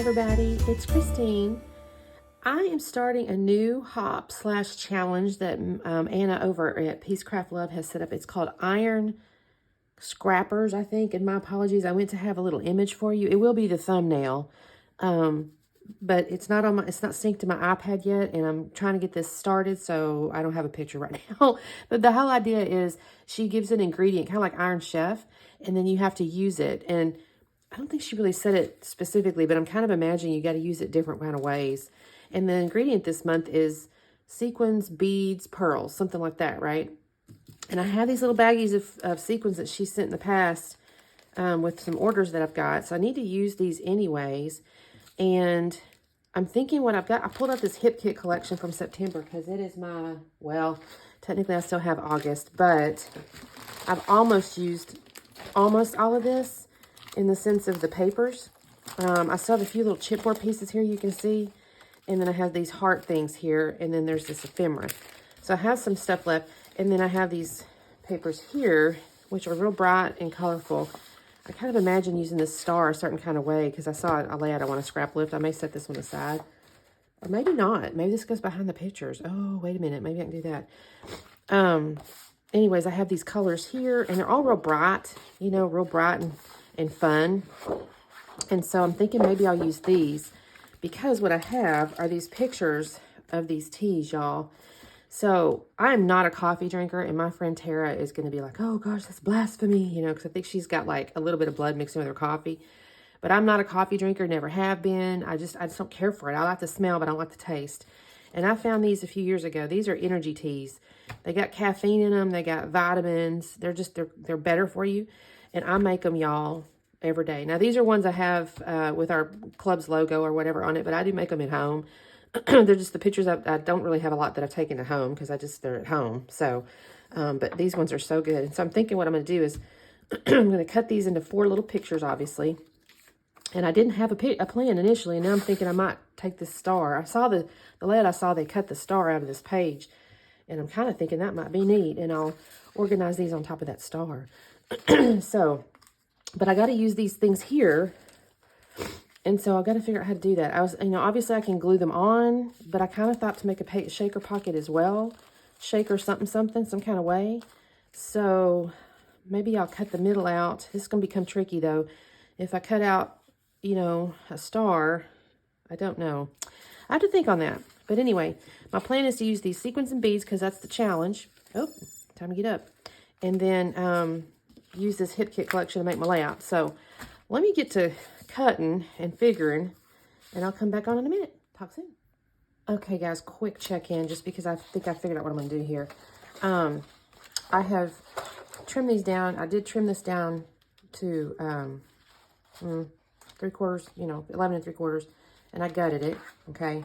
everybody, it's Christine. I am starting a new hop / challenge that Anna over at Peacecraft Love has set up. It's called Iron Scrappers, I think, and my apologies. I went to have a little image for you. It will be the thumbnail, but it's not synced to my iPad yet, and I'm trying to get this started, so I don't have a picture right now. But the whole idea is she gives an ingredient, kind of like Iron Chef, and then you have to use it. And I don't think she really said it specifically, but I'm kind of imagining you got to use it different kind of ways. And the ingredient this month is sequins, beads, pearls, something like that, right? And I have these little baggies of sequins that she sent in the past with some orders that I've got. So I need to use these anyways. And I'm thinking what I've got, I pulled out this Hip Kit collection from September because it is my, well, technically I still have August, but I've almost used almost all of this in the sense of the papers. I still have a few little chipboard pieces here you can see. And then I have these heart things here. And then there's this ephemera. So I have some stuff left. And then I have these papers here, which are real bright and colorful. I kind of imagine using this star a certain kind of way because I saw a layout I want to scrap lift. I may set this one aside. Or maybe not. Maybe this goes behind the pictures. Oh, wait a minute. Maybe I can do that. Anyways, I have these colors here. And they're all real bright. You know, real bright and fun. And so I'm thinking maybe I'll use these because what I have are these pictures of these teas, y'all. So I am not a coffee drinker, and my friend Tara is going to be like, oh gosh, that's blasphemy, you know, because I think she's got like a little bit of blood mixing with her coffee. But I'm not a coffee drinker, never have been. I just don't care for it. I like the smell, but I don't like the taste. And I found these a few years ago. These are energy teas. They got caffeine in them. They got vitamins. They're better for you. And I make them, y'all, every day. Now, these are ones I have with our club's logo or whatever on it, but I do make them at home. They're just the pictures. I don't really have a lot that I've taken to home because they're at home. So, but these ones are so good. And so I'm thinking what I'm going to do is I'm going to cut these into 4 little pictures, obviously. And I didn't have a plan initially. And now I'm thinking I might take this star. I saw the layout I saw, they cut the star out of this page. And I'm kind of thinking that might be neat. And I'll organize these on top of that star. So, but I got to use these things here. And so I've got to figure out how to do that. Obviously I can glue them on, but I kind of thought to make a shaker pocket as well. Shaker something, some kind of way. So maybe I'll cut the middle out. This is going to become tricky though. If I cut out, a star, I don't know. I have to think on that. But anyway, my plan is to use these sequins and beads because that's the challenge. Oh, time to get up. And then use this Hip Kit collection to make my layout. So let me get to cutting and figuring, and I'll come back on in a minute. Talk soon. Okay, guys, quick check-in, just because I think I figured out what I'm going to do here. I have trimmed these down. I did trim this down to 3/4, 11 3/4, and I gutted it, okay,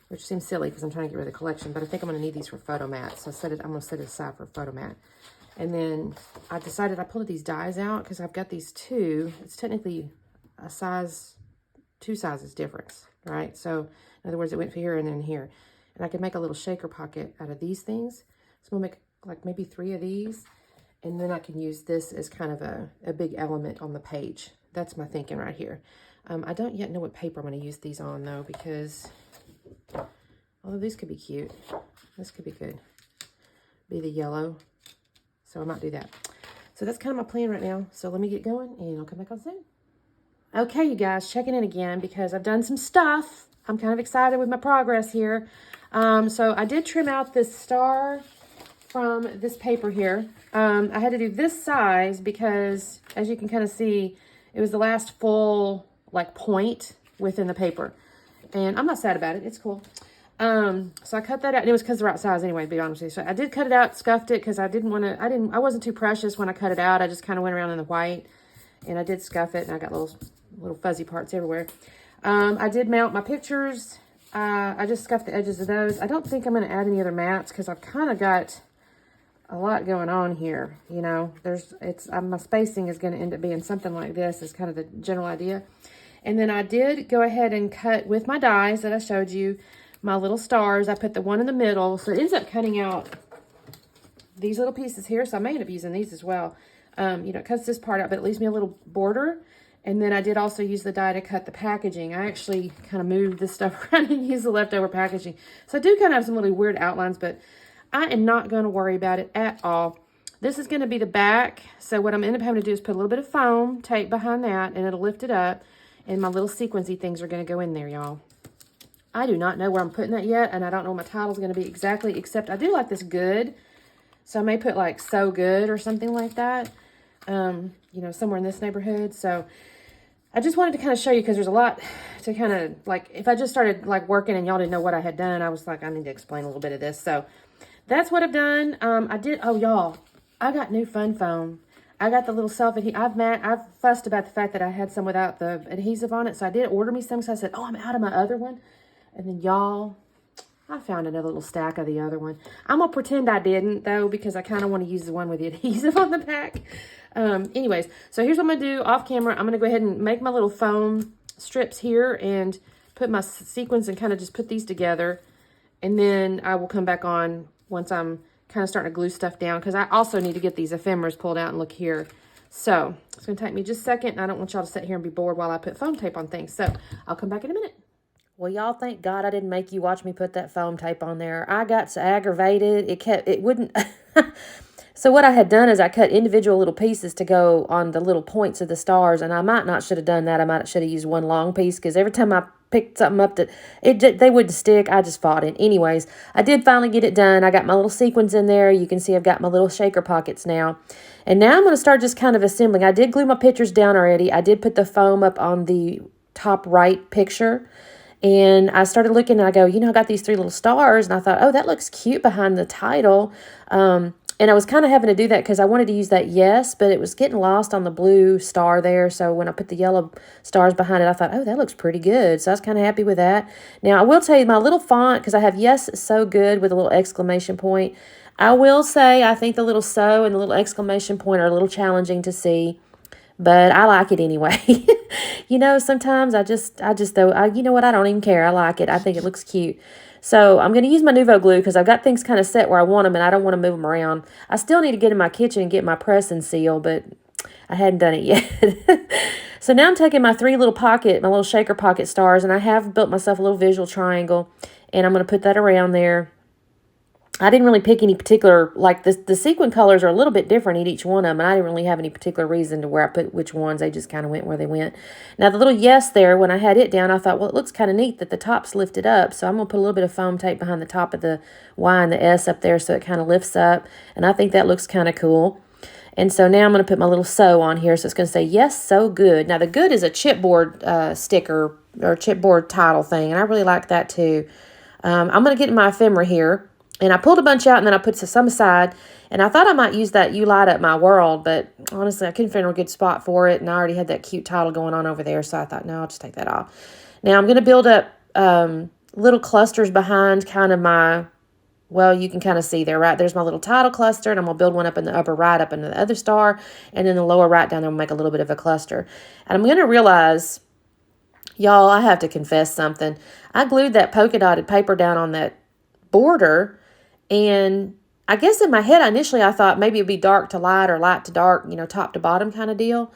which seems silly because I'm trying to get rid of the collection, but I think I'm going to need these for photo mats, so I'm going to set it aside for a photo mat. And then I decided I pulled these dies out because I've got these 2. It's technically a size, 2 sizes difference, right? So in other words, it went here and then here. And I could make a little shaker pocket out of these things. So I'm gonna make like maybe 3 of these. And then I can use this as kind of a big element on the page. That's my thinking right here. I don't yet know what paper I'm gonna use these on though, because although these could be cute, this could be good. Be the yellow. So I might do that. So that's kind of my plan right now. So let me get going and I'll come back on soon. Okay, you guys, checking in again because I've done some stuff. I'm kind of excited with my progress here. So I did trim out this star from this paper here. I had to do this size because, as you can kind of see, it was the last full, point within the paper. And I'm not sad about it. It's cool. So I cut that out, and it was because the right size anyway, to be honest with you. So I did cut it out, scuffed it, because I wasn't too precious when I cut it out. I just kind of went around in the white, and I did scuff it, and I got little fuzzy parts everywhere. I did mount my pictures. I just scuffed the edges of those. I don't think I'm going to add any other mats, because I've kind of got a lot going on here. My spacing is going to end up being something like this, is kind of the general idea. And then I did go ahead and cut with my dies that I showed you, my little stars. I put the one in the middle, so it ends up cutting out these little pieces here, so I may end up using these as well. It cuts this part out, but it leaves me a little border, And then I did also use the die to cut the packaging. I actually kind of moved this stuff around and used the leftover packaging. So I do kind of have some really weird outlines, but I am not going to worry about it at all. This is going to be the back. So what I'm going to end up having to do is put a little bit of foam tape behind that, and it'll lift it up. And my little sequencey things are going to go in there, y'all. I do not know where I'm putting that yet, and I don't know what my title's going to be exactly, except I do like this good. So I may put like so good or something like that, you know, somewhere in this neighborhood. So I just wanted to kind of show you because there's a lot to kind of like, if I just started like working and y'all didn't know what I had done, I was like, I need to explain a little bit of this. So that's what I've done. I did, oh y'all, I got new fun foam. I got the little self-adhesive. I've fussed about the fact that I had some without the adhesive on it. So I did order me some. So I said, oh, I'm out of my other one. And then y'all, I found another little stack of the other one. I'm going to pretend I didn't, though, because I kind of want to use the one with the adhesive on the back. Anyways, so here's what I'm going to do off camera. I'm going to go ahead and make my little foam strips here and put my sequins and kind of just put these together. And then I will come back on once I'm kind of starting to glue stuff down, because I also need to get these ephemeras pulled out and look here. So it's going to take me just a second, and I don't want y'all to sit here and be bored while I put foam tape on things. So I'll come back in a minute. Well, y'all, thank God I didn't make you watch me put that foam tape on there. I got so aggravated. It wouldn't. So what I had done is I cut individual little pieces to go on the little points of the stars, and I might not should have done that. I might should have used one long piece, because every time I picked something up that they wouldn't stick, I just fought it. Anyways, I did finally get it done. I got my little sequins in there. You can see I've got my little shaker pockets now. And now I'm going to start just kind of assembling. I did glue my pictures down already. I did put the foam up on the top right picture. And I started looking and I go, you know, I got these 3 little stars. And I thought, oh, that looks cute behind the title. And I was kind of having to do that because I wanted to use that yes, but it was getting lost on the blue star there. So when I put the yellow stars behind it, I thought, oh, that looks pretty good. So I was kind of happy with that. Now, I will tell you my little font, because I have yes, so good with a little exclamation point. I will say I think the little so and the little exclamation point are a little challenging to see, but I like it anyway. You know, sometimes I just you know what, I don't even care. I like it. I think it looks cute. So I'm going to use my Nuvo glue because I've got things kind of set where I want them and I don't want to move them around. I still need to get in my kitchen and get my press and seal, but I hadn't done it yet. So now I'm taking my 3 little my little shaker pocket stars, and I have built myself a little visual triangle, and I'm going to put that around there. I didn't really pick any particular, like the sequin colors are a little bit different in each one of them, and I didn't really have any particular reason to where I put which ones. They just kind of went where they went. Now, the little yes there, when I had it down, I thought, well, it looks kind of neat that the top's lifted up, so I'm going to put a little bit of foam tape behind the top of the Y and the S up there so it kind of lifts up, and I think that looks kind of cool. And so now I'm going to put my little so on here, so it's going to say, yes, so good. Now, the good is a chipboard sticker or chipboard title thing, and I really like that too. I'm going to get in my ephemera here. And I pulled a bunch out, and then I put some aside. And I thought I might use that You Light Up My World, but honestly, I couldn't find a good spot for it. And I already had that cute title going on over there, so I thought, no, I'll just take that off. Now, I'm going to build up little clusters behind kind of my, well, you can kind of see there, right? There's my little title cluster, and I'm going to build one up in the upper right, up in the other star. And then the lower right down there, I'm going to make a little bit of a cluster. And I'm going to realize, y'all, I have to confess something. I glued that polka dotted paper down on that border. And I guess in my head, initially, I thought maybe it'd be dark to light or light to dark, you know, top to bottom kind of deal.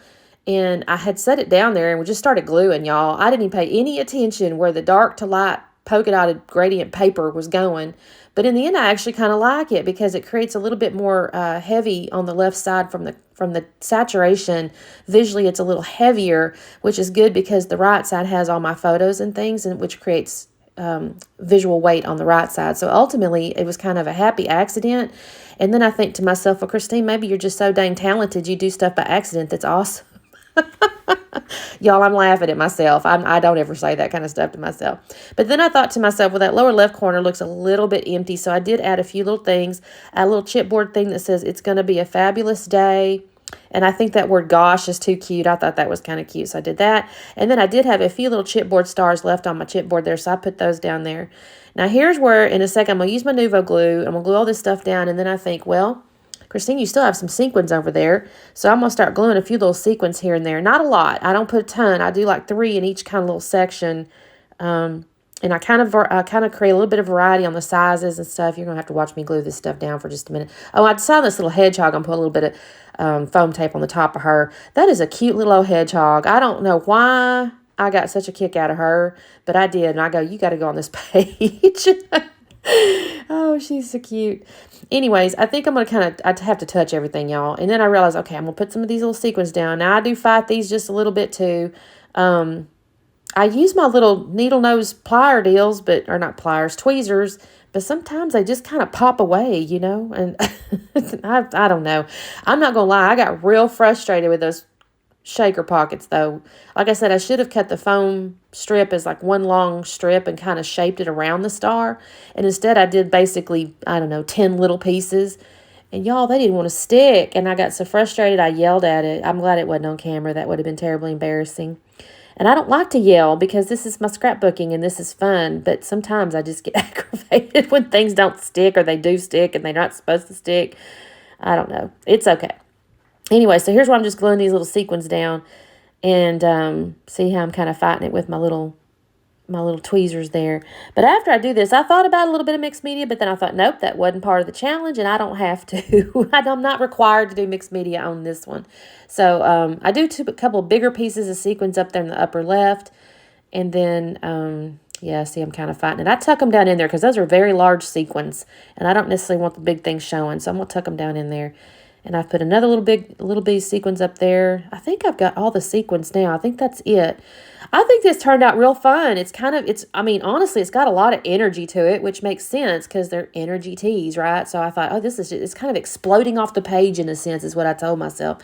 And I had set it down there and we just started gluing, y'all. I didn't even pay any attention where the dark to light polka dotted gradient paper was going. But in the end, I actually kind of like it because it creates a little bit more heavy on the left side from the saturation. Visually, it's a little heavier, which is good because the right side has all my photos and things, and which creates visual weight on the right side. So ultimately, it was kind of a happy accident. And then I think to myself, well, Christine, maybe you're just so dang talented. You do stuff by accident. That's awesome. Y'all, I'm laughing at myself. I don't ever say that kind of stuff to myself. But then I thought to myself, well, that lower left corner looks a little bit empty. So I did add a few little things. A little chipboard thing that says, it's going to be a fabulous day. And I think that word gosh is too cute. I thought that was kind of cute. So I did that. And then I did have a few little chipboard stars left on my chipboard there. So I put those down there. Now here's where in a second I'm going to use my Nuvo glue. I'm going to glue all this stuff down. And then I think, well, Christine, you still have some sequins over there. So I'm going to start gluing a few little sequins here and there. Not a lot. I don't put a ton. I do like 3 in each kind of little section. And I kind of create a little bit of variety on the sizes and stuff. You're going to have to watch me glue this stuff down for just a minute. Oh, I decided this little hedgehog, I'm going to put a little bit of foam tape on the top of her. That is a cute little old hedgehog. I don't know why I got such a kick out of her, but I did. And I go, you got to go on this page. Oh, she's so cute. Anyways, I think I'm going to I have to touch everything, y'all. And then I realized, okay, I'm going to put some of these little sequins down. Now, I do fight these just a little bit too. I use my little needle nose plier deals, or not pliers, tweezers, but sometimes they just kind of pop away, you know, and I don't know. I'm not going to lie. I got real frustrated with those shaker pockets, though. Like I said, I should have cut the foam strip as like one long strip and kind of shaped it around the star. And instead, I did basically, I don't know, 10 little pieces. And y'all, they didn't want to stick. And I got so frustrated, I yelled at it. I'm glad it wasn't on camera. That would have been terribly embarrassing. And I don't like to yell because this is my scrapbooking and this is fun. But sometimes I just get aggravated when things don't stick or they do stick and they're not supposed to stick. I don't know. It's okay. Anyway, so here's where I'm just gluing these little sequins down. And see how I'm kind of fighting it with my little tweezers there. But after I do this, I thought about a little bit of mixed media, but then I thought, nope, that wasn't part of the challenge, and I don't have to. I'm not required to do mixed media on this one. So I do a couple of bigger pieces of sequins up there in the upper left, and then, yeah, see, I'm kind of fighting it. I tuck them down in there because those are very large sequins, and I don't necessarily want the big things showing, so I'm going to tuck them down in there. And I've put another little bitty sequins up there. I think I've got all the sequins now. I think that's it. I think this turned out real fun. I mean, honestly, it's got a lot of energy to it, which makes sense because they're energy tees, right? So I thought, oh, it's kind of exploding off the page in a sense is what I told myself.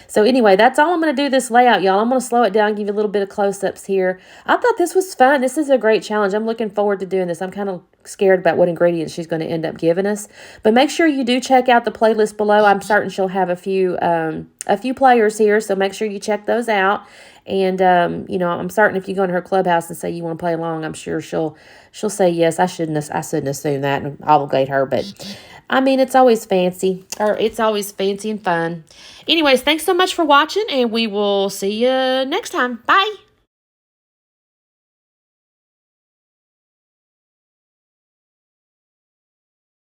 So anyway, that's all I'm going to do this layout, y'all. I'm going to slow it down, give you a little bit of close-ups here. I thought this was fun. This is a great challenge. I'm looking forward to doing this. I'm kind of scared about what ingredients she's going to end up giving us. But make sure you do check out the playlist below. I'm certain she'll have a few players here, so make sure you check those out. And you know, I'm certain if you go into her clubhouse and say you want to play along, I'm sure she'll say yes. I shouldn't assume that and obligate her, but I mean, it's always fancy and fun. Anyways, thanks so much for watching, and we will see you next time. Bye.